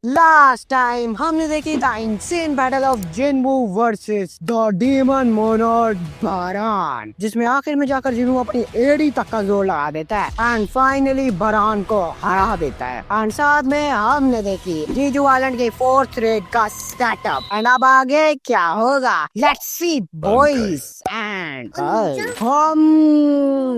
Last time हमने देखी the insane battle of Jinwoo versus the demon monarch Baran, जिसमें आखिर में जाकर जिनवू अपनी एड़ी तक का जोर लगा देता है एंड फाइनली बरान को हरा देता है। एंड साथ में हमने देखी जीजू आइलैंड के 4th रेड का सेटअप एंड अब आगे क्या होगा, let's see boys and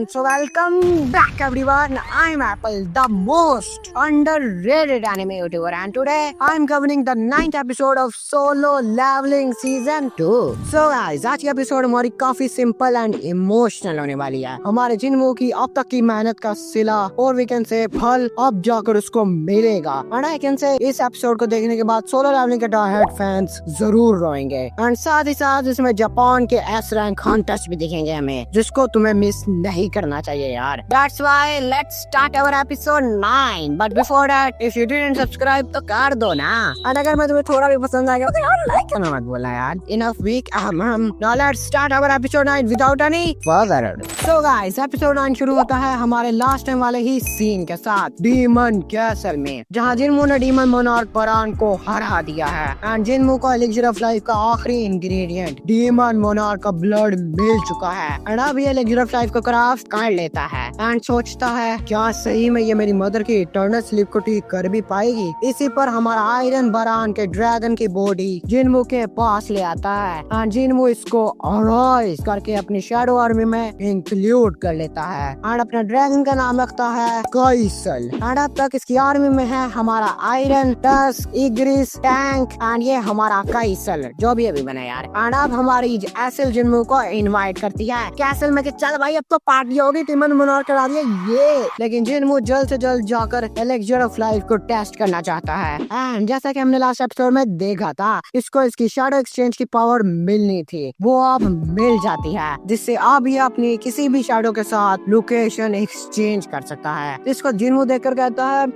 so welcome back everyone, I am Apple, the most underrated anime YouTuber, and today I am covering the 9th episode of Solo Leveling Season 2. So guys, आज की episode हमारी काफी simple and emotional होने वाली है। हमारे जिनवू की अब तक की मेहनत का सिला और वी कैन से फल अब जाकर उसको मिलेगा। एंड आई कैन से इस एपिसोड को देखने के बाद सोलो लेवलिंग के डायहार्ड फैंस जरूर रोएंगे। एंड साथ ही साथ इसमें जापान के एस रैंक हंटर्स भी दिखेंगे हमें, जिसको तुम्हें मिस नहीं करना चाहिए यार। That's why let's start our episode 9. But before that, if you didn't subscribe तो कर दो ना। और अगर मैं तुम्हें थोड़ा भी पसंद आ गया तो यार लाइक करना मत बोला यार। Enough week, now let's start our episode 9 without any further ado. So guys, episode 9 शुरू होता है हमारे लास्ट टाइम वाले ही सीन के साथ डीमन कैसल में, जहाँ जिनवू ने डीमन मोनार्क बरान को हरा दिया है। एंड जिनवू को एलिक्सिर ऑफ लाइफ का आखिरी इंग्रेडिएंट डीमन मोनार्क का ब्लड मिल चुका है। एंड अब ये एलिक्सिर ऑफ लाइफ को क्राफ्ट कर लेता है एंड सोचता है क्या सही में ये मेरी मदर की इटर्नल स्लीप को ठीक कर भी पाएगी। इसी पर हमारा आयरन बरान के ड्रैगन की बॉडी जिनवू के पास ले आता है एंड जिनवू इसको अराइज करके अपनी शैडो आर्मी में इंक्लूड कर लेता है एंड अपने ड्रैगन का नाम रखता है काइसल। एंड अब तक इसकी आर्मी में है हमारा आयरन, टस्क, इग्रिस, टैंक एंड ये हमारा काइसल जो भी अभी बना यार। एंड अब हमारी एसिल जिनवू को इनवाइट करती है कैसल में कि चल भाई अब तो पार्टी होगी, डीमन मोनार्क करा दिया ये। लेकिन जिनवू जल्द से जल्द जाकर एलिक्सिर ऑफ लाइफ को टेस्ट करना चाहता है एंड जैसा कि हमने लास्ट एपिसोड में देखा था, इसको इसकी शैडो एक्सचेंज की पावर मिलनी थी, वो अब मिल जाती है, जिससे अब ये अपनी किसी भी शैडो के साथ लोकेशन एक्सचेंज कर सकता है। इसको जिनवू देखकर कहता है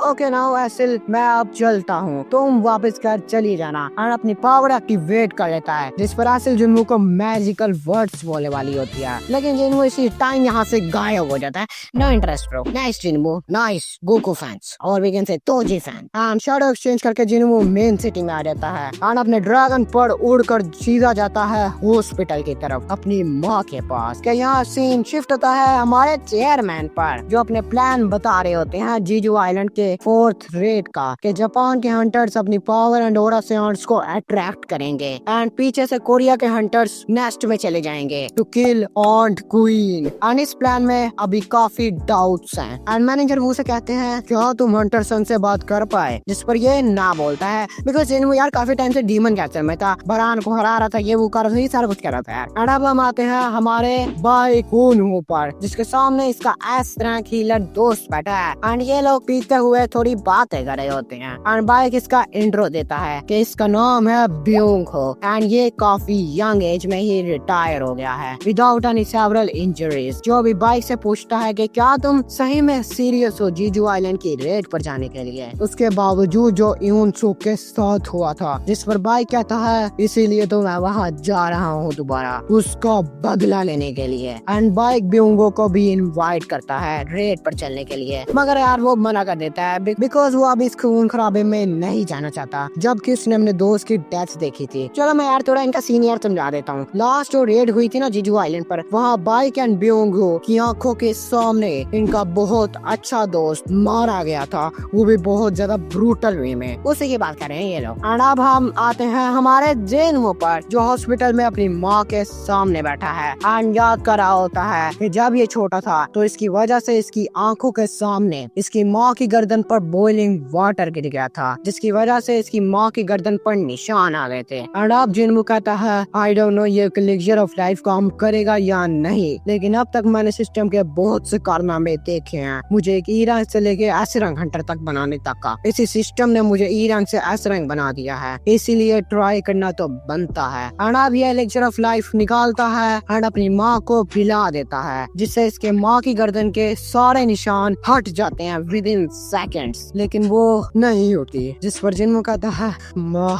ओके नाउ एसिल, मैं अब चलता हूँ, तुम वापस घर चली जाना। और अपनी पावर एक्टिवेट कर लेता है, जिस पर एसिल जिनवू को मैजिकल वर्ड्स बोलने वाली होती है। लेकिन जिनवू इसी टाइम यहाँ से गायब हो जाता है। No interest bro, nice Jinwoo, nice Goku fans और we can say Toji fan. And shadow exchange करके जिनवू मेन सिटी में आ जाता है और अपने ड्रैगन पर उड़कर सीधा जाता है हॉस्पिटल की तरफ अपनी माँ के पास। क्या यहाँ सीन शिफ्ट होता है हमारे चेयरमैन पर, जो अपने प्लान बता रहे होते हैं जीजू आइलैंड के 4th रेड का, कि जापान के हंटर्स अपनी पावर एंड ऑरा सेंट्स को अट्रैक्ट करेंगे एंड पीछे से कोरिया के हंटर्स नेस्ट में चले जाएंगे to kill ant queen. And इस प्लान में अभी काफी डाउट्स हैं एंड मैनेजर वो से कहते हैं क्या तुम हंटरसन से बात कर पाए, जिस पर ये ना बोलता है बिकॉज जिनवू यार काफी टाइम से डीमन कैसल में था, बरान को हरा रहा था, ये वो कर रहा था, ये सारा कुछ कर रहा था यार। एंड अब हम आते हैं हमारे बाई कूनहू पर, जिसके सामने इसका एस रैंक हीलर दोस्त बैठा है एंड ये लोग पीते हुए थोड़ी बातें कर रहे होते हैं। एंड बाइक इसका इंट्रो देता है कि इसका नाम है ब्यूंग हो एंड ये काफी यंग एज में ही रिटायर हो गया है विदाउट एनी सेवरल इंजरीज। जो भी बाइक से पूछता है कि क्या तुम सही में सीरियस हो जीजू आइलैंड की रेड पर जाने के लिए, उसके बावजूद जो यूनसू के साथ हुआ था, जिस पर बाइक कहता है इसीलिए तो मैं वहाँ जा रहा हूँ दोबारा उसका बदला लेने के लिए। एंड बाइक ब्यूंगो को भी इनवाइट करता है रेड पर चलने के लिए, मगर यार वो मना कर देता है बिकॉज वो अभी इस खून खराबे में नहीं जाना चाहता, जबकि उसने अपने दोस्त की डेथ देखी थी। चलो मैं यार थोड़ा इनका सीनियर समझा देता हूँ। लास्ट जो रेड हुई थी ना जीजू आइलैंड पर, वहाँ बाइक एंड ब्यूंगो की आंखों के सामने इनका बहुत अच्छा दोस्त मारा गया था, वो भी बहुत ज्यादा ब्रूटल वे में। उसी की बात कर रहे हैं ये लोग। एंड अब हम आते हैं हमारे जिनवू पर, जो हॉस्पिटल में अपनी माँ के सामने बैठा है एंड याद कर रहा होता है कि जब ये छोटा था तो इसकी वजह से इसकी आंखों के सामने इसकी माँ की गर्दन पर बॉइलिंग वाटर गिर गया था, जिसकी वजह से इसकी माँ की गर्दन पर निशान आ गए थे। एंड अब जिनवू कहता है आई डोंट नो ये एलिक्सिर ऑफ लाइफ काम करेगा या नहीं, लेकिन अब तक मैंने सिस्टम के बहुत से कारनामे देखे हैं, मुझे एक ई रैंक से लेके एस रैंक हंटर तक बनाने तक का इसी सिस्टम ने मुझे ई रैंक से एस रैंक बना दिया है, इसीलिए ट्राई करना तो बनता है। एंड अब ये एलिक्सिर ऑफ लाइफ निकालता है एंड अपनी माँ को पिला देता है, जिससे इसके माँ की गर्दन के सारे निशान हट जाते हैं विद इन सेकेंड्स, लेकिन वो नहीं होती, जिस पर जिनवू कहता है माँ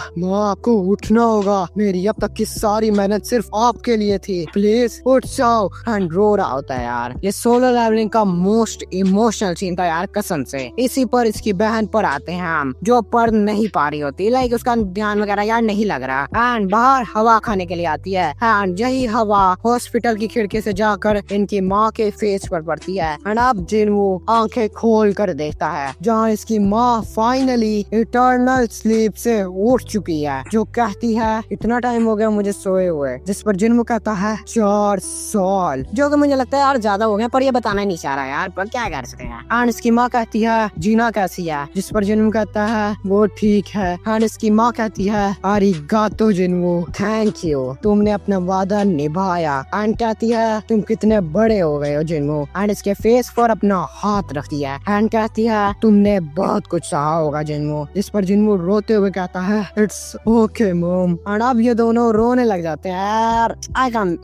आपको उठना होगा, मेरी अब तक की सारी मेहनत सिर्फ आपके लिए थी, प्लीज उठ जाओ। एंड रो रहा होता है यार। ये सोलो लेवलिंग का मोस्ट इमोशनल सीन था यार कसम से। इसी पर इसकी बहन पर आते हम, जो पढ़ नहीं पा रही होती, लाइक उसका ध्यान वगैरह यार नहीं लग रहा, एंड बाहर हवा खाने के लिए आती है, एंड यही हवा हॉस्पिटल की खिड़की से जाकर इनकी माँ के फेस पर पड़ती है। एंड अब जिन्वो आंखें खोल कर देखता है जहाँ इसकी माँ फाइनली इटर्नल स्लीप से उठ चुकी है, जो कहती है इतना टाइम हो गया मुझे सोए हुए, जिस पर जिन्वो कहता है 4 साल, जो कि मुझे लगता है यार ज्यादा हो गया, पर ये बताना नहीं चाह रहा यार, पर क्या कर सकते हैं। एंड इसकी माँ कहती है जीना कैसी है, जिस पर जिन्वो कहता है वो ठीक है। एंड इसकी माँ कहती है आरिगातो जिन्वो, थैंक यू, तुमने अपना वादा निभाया। एंड कहती है तुम कितने बड़े हो गए हो जिन्वो। एंड इसके फेस पर अपना हाथ रखती है एंड कहती है तुमने बहुत कुछ सहा होगा जिन्वो, जिस पर जिन्वो रोते हुए कहता है इट्स ओके मॉम। एंड अब ये दोनों रोने लग जाते हैं यार,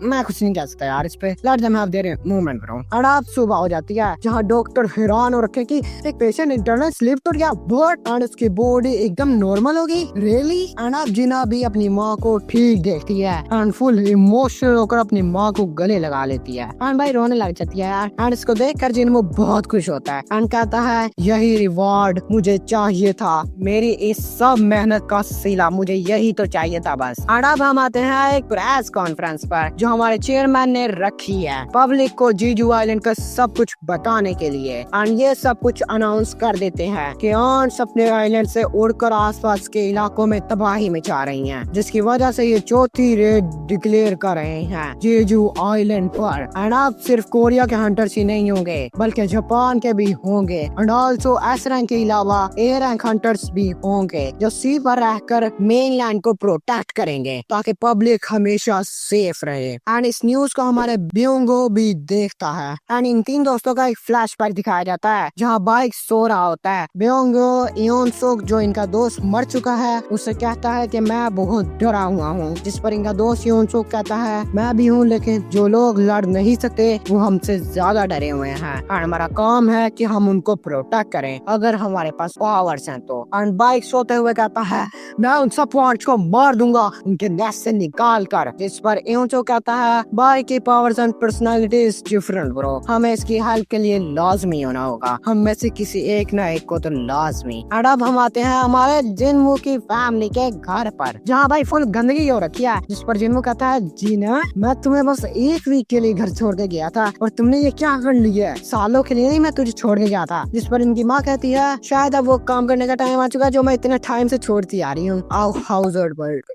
मैं कुछ नहीं कह सकता यार इस पे, let them have their moment bro. And अब सुबह हो जाती है जहाँ डॉक्टर हैरान हो रखे कि एक पेशेंट इंटरनल स्लीप तो गया, बट एंड उसकी बॉडी एकदम नॉर्मल हो गई, रियली। एंड अब जिना भी अपनी माँ को ठीक देखती है एंड फुल इमोशनल होकर अपनी माँ को गले लगा लेती है एंड भाई रोने लग जाती है यार। एंड इसको देखकर जिन्वो बहुत खुश होता है एंड कहता है यही रिवॉर्ड मुझे चाहिए था, मेरी इस सब मेहनत का सिला मुझे यही तो चाहिए था बस। एंड अब हम आते हैं एक प्रेस कॉन्फ्रेंस पर जो हमारे चेयरमैन ने रखी है पब्लिक को जीजू आइलैंड का सब कुछ बताने के लिए। एंड ये सब कुछ अनाउंस कर देते हैं कि आंट्स अपने आइलैंड से उड़कर आसपास के इलाकों में तबाही मचा रही हैं, जिसकी वजह से ये चौथी रेड डिक्लेयर कर रहे हैं जेजू आइलैंड पर। एंड अब सिर्फ कोरिया के हंटर्स ही नहीं होंगे बल्कि जापान के भी होंगे, एंड ऑल्सो एस रैंक के अलावा ए रैंक हंटर्स भी होंगे जो सी पर रहकर मेनलैंड को प्रोटेक्ट करेंगे ताकि पब्लिक हमेशा सेफ रहे। एंड इस न्यूज को हमारे ब्योंगो भी देखता है एंड इन 3 दोस्तों का एक फ्लैशबैक दिखाया जाता है जहाँ बाइक सो रहा होता है। ब्योंगो इयोनसुक जो इनका दोस्त मर चुका है उससे कहता है कि मैं बहुत डरा हुआ हूँ, जिस पर इनका दोस्त इयोनसुक कहता है मैं भी हूँ, लेकिन जो लोग लड़ नहीं सकते वो हमसे ज्यादा डरे हुए हैं और हमारा काम है कि हम उनको प्रोटेक्ट करें अगर हमारे पास पावर्स हैं तो। एंड बाइक सोते हुए कहता है मैं उन सब पॉइंट्स को मार दूंगा उनके नेस्ट से निकाल कर, जिस पर इयोनसुक कहता है बाइक की powers and personality is different bro, हमें इसकी हेल्प के लिए लाजमी होना होगा, हम में से किसी एक ना एक को तो लाजमी। एंड अब हम आते हैं हमारे जिन्वो की फैमिली के घर पर जहाँ भाई फुल गंदगी हो रखी है, जिस पर जिन्वो कहता है जीना मैं तुम्हें बस 1 वीक के लिए घर छोड़ के गया था और तुमने ये क्या कर लिया, सालों के लिए नहीं मैं तुझे छोड़ के गया था। जिस पर इनकी माँ कहती है शायद अब वो काम करने का टाइम आ चुका है जो मैं इतने टाइम से छोड़ती आ रही हूँ।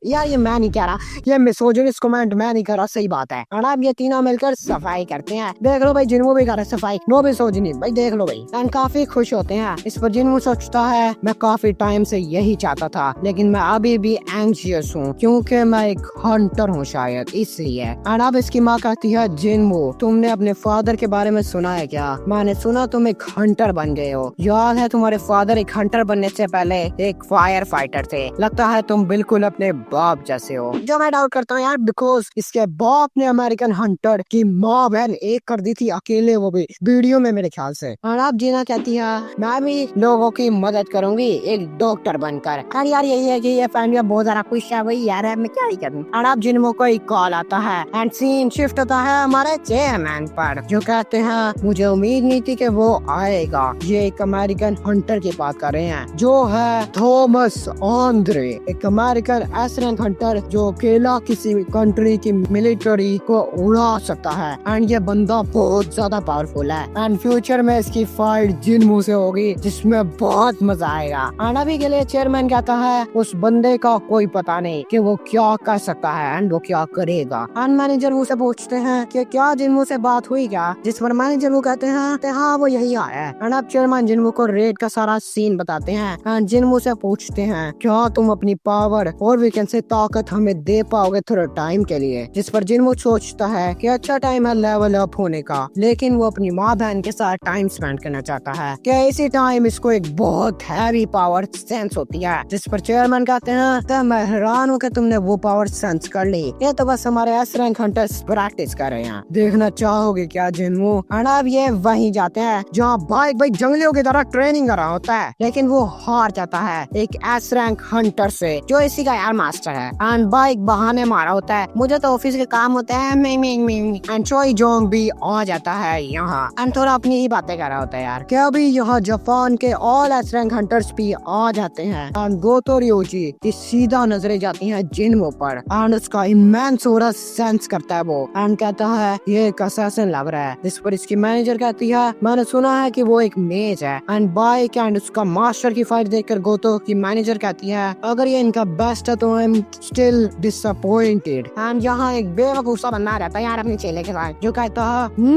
यार ये मैं नहीं कह रहा, ये मिसोजिनिस्ट कमेंट मैं नहीं कर रहा, सही बात है। और अब ये तीनों मिलकर सफाई करते हैं, देख लो भाई जिन्वो भी कर रहा है सफाई, नो मिसोजिनी भाई, देख लो भाई। एंड काफी खुश होते हैं। इस पर जिन्वो सोचता है मैं काफी टाइम से यही चाहता था लेकिन मैं अभी भी एंग्जियस हूँ क्योंकि मैं एक हंटर हूँ शायद इसलिए। एंड अब इसकी माँ कहती है जिन्वो तुमने अपने फादर के बारे में सुना है क्या, मैंने सुना तुम एक हंटर बन गए हो, याद है तुम्हारे फादर एक हंटर बनने से पहले एक फायर फाइटर थे, लगता है तुम बिल्कुल अपने बाप जैसे हो। जो मैं डाउट करता हूँ यार बिकॉज इसके बाप ने अमेरिकन हंटर की माँ बहन एक कर दी थी अकेले, वो भी वीडियो में मेरे ख्याल से। और अब जीना कहती है मैं भी लोगों की मदद करूंगी एक डॉक्टर बनकर। और यार यही है कि ये फैमिली बहुत ज्यादा खुश है, वही यार है मैं क्या ही करूँ। और अब जिन्वो को एक कॉल आता है एंड सीन शिफ्ट होता है हमारे चेयरमैन पर जो कहते हैं मुझे उम्मीद नहीं थी कि वो आएगा, ये एक अमेरिकन हंटर की बात कर रहे हैं जो है थॉमस आंद्रे, एक अमेरिकन एसरेंक हंटर जो अकेला किसी कंट्री की मिलिट्री को उड़ा सकता है। एंड ये बंदा बहुत ज्यादा पावरफुल है एंड फ्यूचर में इसकी फाइट जिन्वो से होगी जिसमें बहुत मजा आएगा। एंड अभी के लिए चेयरमैन कहता है उस बंदे का कोई पता नहीं कि वो क्या कर सकता है एंड वो क्या करेगा। एंड मैनेजर मुझसे पूछते हैं कि क्या जिन्वो से बात हुई क्या, जिस पर मैनेजर वो कहते हैं हाँ वो यही आया है। एंड अब चेयरमैन जिन्वो को रेड का सारा सीन बताते हैं एंड जिन्वो से पूछते हैं क्या तुम अपनी पावर और वीकेंड से ताकत हमें दे पाओगे थोड़ा टाइम के लिए, जिस पर जिन्वो सोचता है कि अच्छा टाइम है लेवल अप होने का, लेकिन वो अपनी माँ बहन के साथ टाइम स्पेंड करना चाहता है कि इसी टाइम इसको एक बहुत हैवी पावर सेंस होती है। जिस पर चेयरमैन कहते हैं मैं हैरान हूँ कि तुमने वो पावर सेंस कर ली, ये तो बस हमारे एस रैंक हंटर्स प्रैक्टिस कर रहे हैं, देखना चाहोगे क्या जिन्वो। एंड अब ये वहीं जाते हैं जहाँ बाइक भाई जंगलियों की तरह ट्रेनिंग कर रहा होता है लेकिन वो हार जाता है एक एस रैंक हंटर से जो इसी का यार मास्टर है। एंड बाइक बहाने मारा होता है मुझे तो ऑफिस के काम होते हैं एंड चोई जोंग भी आ जाता है यहाँ एंड थोड़ा अपनी ही बातें कर रहा होता है यार कि अभी यहाँ जापान के ऑल एस रैंक हंटर्स भी आ जाते हैं एंड गोतो रियोजी की सीधा नजरें जाती हैं जिन्मो पर एंड उसका इमेंस ऑरा सेंस करता है वो एंड कहता है ये एक असैसिन लग रहा है। इस पर इसकी मैनेजर कहती है मैंने सुना है कि वो एक मेज है एंड बाइक एंड उसका मास्टर की फाइट देखकर गोतो की मैनेजर कहती है अगर ये इनका बेस्ट है तो I am still disappointed. And यहाँ एक बेवकूफ सा बंदा रहता है यार अपने चेले के साथ जो कहता है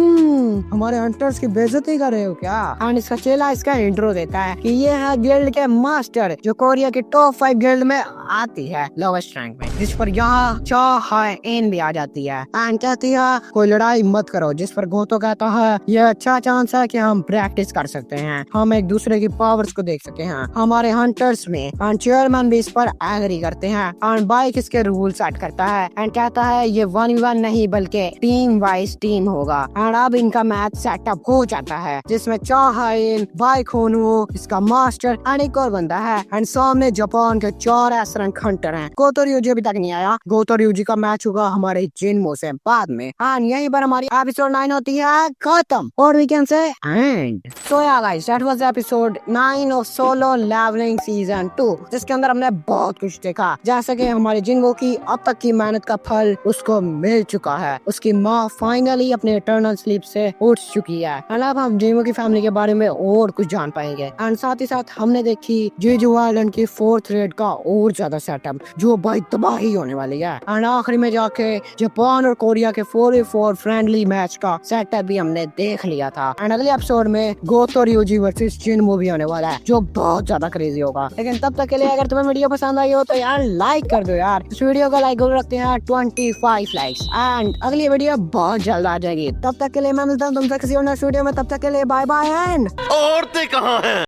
हमारे हंटर्स की बेइज्जती कर रहे हो क्या। एंड इसका चेला इसका इंट्रो देता है कि ये है गिल्ड के मास्टर जो कोरिया के टॉप 5 गिल्ड में आती है लोवेस्ट रैंक में। जिस पर यहाँ चा हाय एन भी आ जाती है एंड कहती है कोई लड़ाई मत करो। जिस पर गोतो कहता है ये अच्छा चांस है कि हम प्रैक्टिस कर सकते हैं, हम एक दूसरे की पावर्स को देख सकते हैं हमारे हंटर्स में। एंड चेयरमैन भी इस पर एग्री करते हैं एंड बाइक इसके रूल सेट करता है एंड कहता है ये 1v1 नहीं बल्कि टीम वाइज टीम होगा। एंड अब इनका मैच सेटअप हो जाता है जिसमें चा हाय बाइक होनो इसका मास्टर एंड एक और बंदा है एंड सामने जापान के 4 S-रैंक हंटर हैं। गोतो रियोजी अभी तक नहीं आया। गोतो रियोजी का मैच होगा हमारे जिन्मो से बाद में एंड यहीं पर हमारी एपिसोड 9 होती है खत्म और we can say end. So yeah guys that was episode 9 of solo leveling season 2 जिसके अंदर हमने बहुत कुछ देखा जैसे कि हमारे जिन्मो की अब तक की मेहनत का फल उसको मिल चुका है। उसकी माँ फाइनली अपने इटर्नल स्लीप से उठ चुकी है एंड अब हम जिन्मो की फैमिली के बारे में और कुछ जान पाएंगे। एंड साथ ही साथ हमने देखी जेजू आइलैंड की 4th रेड का और ज्यादा सेटअप जो भाई तबाही होने वाली है। एंड आखिरी में जाके जापान और कोरिया के 4v4 फ्रेंडली मैच का सेटअप भी हमने देख लिया था। एंड अगले एपिसोड में गोतो रियोजी वर्सेस जिन्मो भी होने वाला है जो बहुत ज्यादा क्रेजी होगा। लेकिन तब तक के लिए अगर तुम्हें वीडियो पसंद आई हो तो यार लाइक कर दो यार। इस वीडियो का लाइक गोल रखते हैं 25 लाइक्स एंड अगली वीडियो बहुत जल्द आ जाएगी। तब तक के लिए मैं मिलता हूँ तुमसे किसी और नेक्स्ट वीडियो में। तब तक के लिए बाय बाय एंड औरतें कहाँ हैं?